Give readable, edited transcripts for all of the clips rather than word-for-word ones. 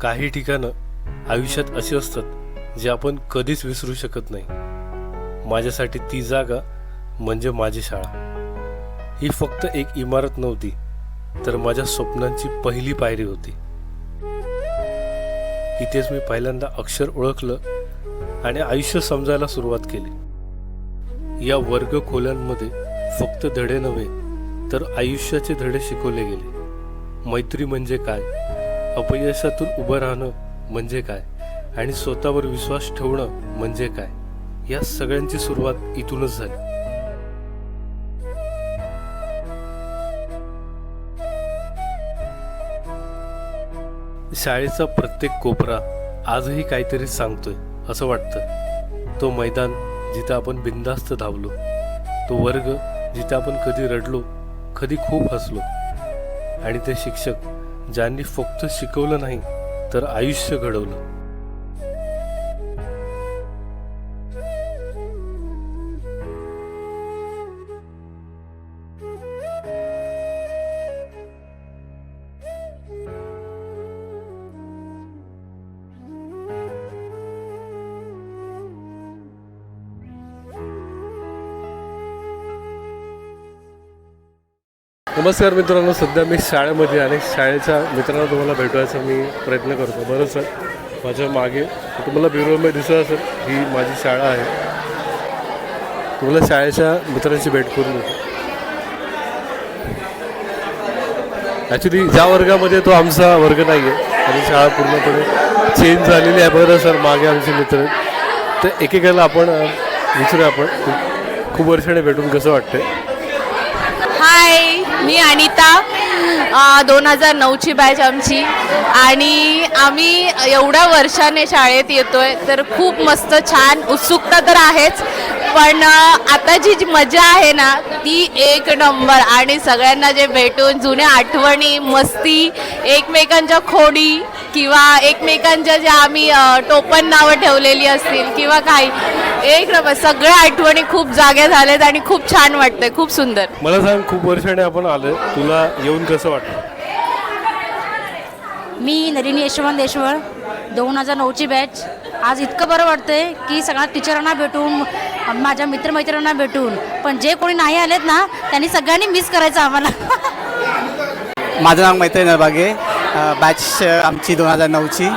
काही ठिकाणं आयुष्यात अशी असतात जे आपण कधीच विसरू शकत नाही. माझ्यासाठी ती जागा म्हणजे माझी शाळा. ही फक्त एक इमारत नव्हती, तर माझ्या स्वप्नांची पहिली पायरी होती. इथेच मी पहिल्यांदा अक्षर ओळखलं आणि आयुष्य समजायला सुरुवात केली. या वर्ग खोल्यांमध्ये फक्त धडे नव्हे, तर आयुष्याचे धडे शिकवले गेले. मैत्री म्हणजे काय, अपयशातून उभं राहणं म्हणजे काय, आणि स्वतःवर विश्वास ठेवणं म्हणजे काय, या सगळ्यांची सुरुवात इथूनच झाली. शाळेचा प्रत्येक कोपरा आजही काहीतरी सांगतोय असं वाटतं. तो मैदान जिथे आपण बिनधास्त धावलो, तो वर्ग जिथे आपण कधी रडलो, कधी खूप हसलो, आणि ते शिक्षक ज्यांनी फक्त शिकवलं नाही तर आयुष्य घडवलं. नमस्कार मित्रांनो, सध्या मी शाळेमध्ये आणि शाळेच्या मित्रांना तुम्हाला भेटवायचा मी प्रयत्न करतो. बरं सर, माझ्या मागे तुम्हाला ब्युरोमध्ये दिसत असेल ही माझी शाळा आहे. तुम्हाला शाळेच्या मित्रांची भेट करून देतो. ॲक्च्युली ज्या वर्गामध्ये तो आमचा वर्ग नाही आहे आणि शाळा पूर्णपणे चेंज झालेली आहे. बरं सर, मागे आमचे मित्र तर एकेकाला आपण विचारूया. आपण खूप वर्षाने भेटून कसं वाटतंय? हाय, मी अनिता. 2009ची बॅच आमची, आणि आम्ही एवढ्या वर्षाने शाळेत येतोय तर खूप मस्त छान उत्सुकता तर आहेच, पण आता जी मजा आहे ना ती एक नंबर. आणि सगळ्यांना जे भेटून जुन्या आठवणी, मस्ती, एकमेकांच्या खोडी किंवा एकमेकांच्या ज्या आम्ही टोपण नावं ठेवलेली असतील किंवा काही, एक नंबर सगळ्या आठवणी खूप जाग्या झाल्यात आणि खूप छान वाटतंय, खूप सुंदर. मला सांग, खूप वर्षाने आपण आलोय, तुला येऊन कसं वाटतं? मी नलिनी यशवंत देशवर, 2009ची बॅच. आज इतकं बरं वाटतंय की सगळ्या टीचरांना भेटून, माझ्या मित्रमैत्रिणींना भेटून, पण जे कोणी नाही आलेत ना त्यांनी सगळ्यांनी मिस करायचं आम्हाला. माझं नाव मैत्री नरबागे, बॅच आमची 2009ची.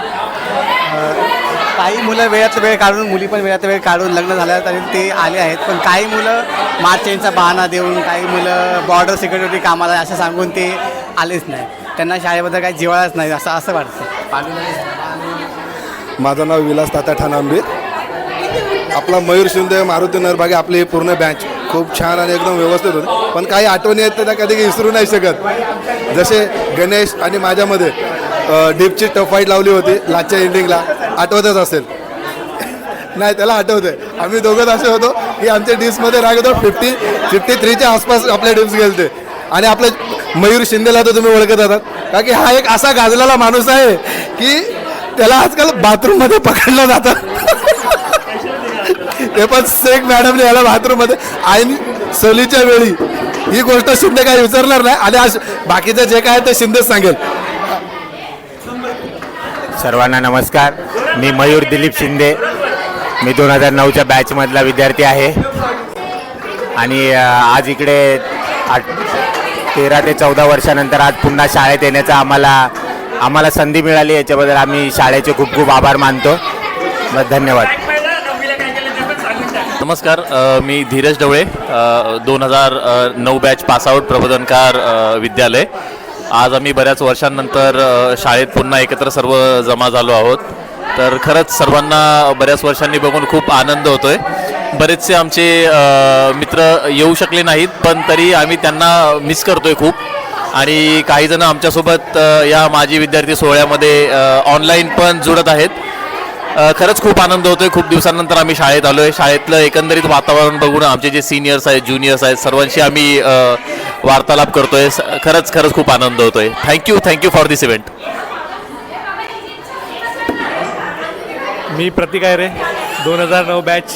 काही मुलं वेळातला वेळ काढून, मुली पण वेळातला वेळ काढून लग्न झाल्यात आणि ते आले आहेत. पण काही मुलं मार्च एंडचा बहाणा देऊन, काही मुलं बॉर्डर सिक्युरिटी कामाला असं सांगून ते आलेच नाही. त्यांना शाळेबद्दल काही जिव्हाळाच नाही असं वाटतं. माझं नाव विलास तात्या ठाणांबीर. आपला मयूर शिंदे, मारुती नरबागे, आपली पूर्ण बँच खूप छान आणि एकदम व्यवस्थित होती. पण काही आठवणी आहेत त्या कधी विसरू नाही शकत. जसे गणेश आणि माझ्यामध्ये डीपची टफ फाईट लावली होती लास्टच्या एंडिंगला, आठवतच असेल नाही? त्याला आठवतंय. आम्ही दोघंच असे होतो की आमच्या डिप्समध्ये राग होतो. 53च्या आसपास आपले डिप्स गेलते. आणि आपले मयूर शिंदेला तर तुम्ही ओळखत आहात, का की हा एक असा गाजलेला माणूस आहे की त्याला आजकाल बाथरूममध्ये पकडलं जातं. ते पण शेख मॅडमने याला बाथरूममध्ये ऐन सहलीच्या वेळी. ही गोष्ट शिंदे काही विचारणार नाही, आणि आज बाकीचं जे काय ते शिंदेच सांगेल. सर्वांना नमस्कार. मी मयूर दिलीप शिंदे. मी 2009च्या बॅचमधला विद्यार्थी आहे, आणि आज इकडे 13 ते 14 वर्षानंतर आज पुन्हा शाळेत येण्याचा आम्हाला संधी मिळाली. याच्याबद्दल आम्ही शाळेचे खूप खूप आभार मानतो. धन्यवाद. नमस्कार, मी धीरज ढवळे, 2009 बॅच पासआउट, प्रबोधनकार विद्यालय. आज आम्ही बऱ्याच वर्षांनंतर शाळेत पुन्हा एकत्र सर्व जमा झालो आहोत. तर खरंच सर्वांना बऱ्याच वर्षांनी बघून खूप आनंद होतोय. बरेचसे आमचे मित्र येऊ शकले नाहीत, पण तरी आम्ही त्यांना मिस करतोय खूप. आणि काही जण आमच्यासोबत या माजी विद्यार्थी सोहळ्यामध्ये ऑनलाईन पण जुळत आहेत. खरंच खूप आनंद होतोय. खूप दिवसांनंतर आम्ही शाळेत आलो आहे. शाळेतलं एकंदरीत वातावरण बघून आमचे जे सिनियर्स आहेत, ज्युनियर्स आहेत, सर्वांशी आम्ही वार्तालाप करतोय. खरंच खूप आनंद होतोय. Thank you for this event. मी प्रतीक आहे रे, 2009 बॅच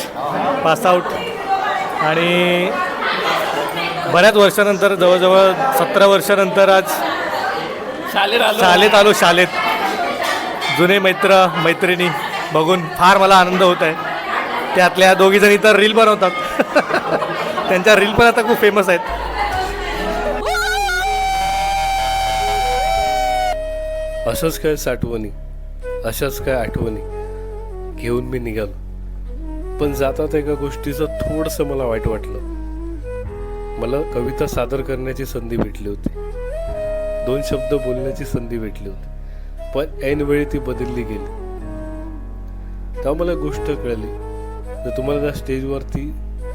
पासआउट, आणि बऱ्याच वर्षानंतर, जवळजवळ 17 वर्षानंतर आज शाळेत आलो. जुने मित्र मैत्रिणी बघून फार मला आनंद होत आहे. त्यातल्या दोघीजणी तर रील बनवतात. त्यांच्या रील पण आता खूप फेमस आहेत. असंच काय साठवणी, अशाच काय आठवणी घेऊन मी निघालो. पण जातात एका गोष्टीचं थोडंसं मला वाईट वाटलं. मला कविता सादर करण्याची संधी भेटली होती, 2 शब्द बोलण्याची संधी भेटली होती, पण ऐनवेळी ती बदलली गेली. तेव्हा मला गोष्ट कळली, जर तुम्हाला त्या स्टेजवरती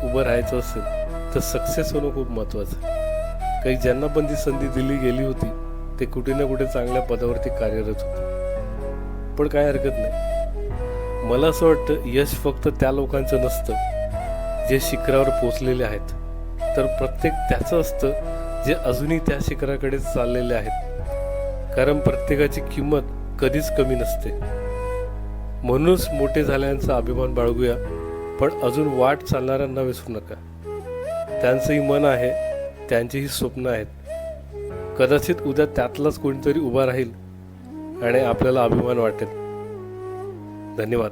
उभं राहायचं असेल तर सक्सेस होणं खूप महत्त्वाचं आहे. काही ज्यांना पण ती संधी दिली गेली होती ते कुठे ना कुठे चांगल्या पदावरती कार्यरत होते. पण काय हरकत नाही. मला असं वाटतं यश फक्त त्या लोकांचं नसतं जे शिखरावर पोचलेले आहेत, तर प्रत्येक त्याचं असतं जे अजूनही त्या शिखराकडे चाललेले आहेत. कारण प्रत्येकाची किंमत कधीच कमी नसते. म्हणूनच मोठे झाल्यांचा अभिमान बाळगूया, पण अजून वाट चालणाऱ्यांना विसरू नका. त्यांचंही मन आहे, त्यांचीही स्वप्न आहेत. कदाचित उद्या त्यातलाच कोणीतरी उभा राहील आणि आपल्याला अभिमान वाटेल. धन्यवाद.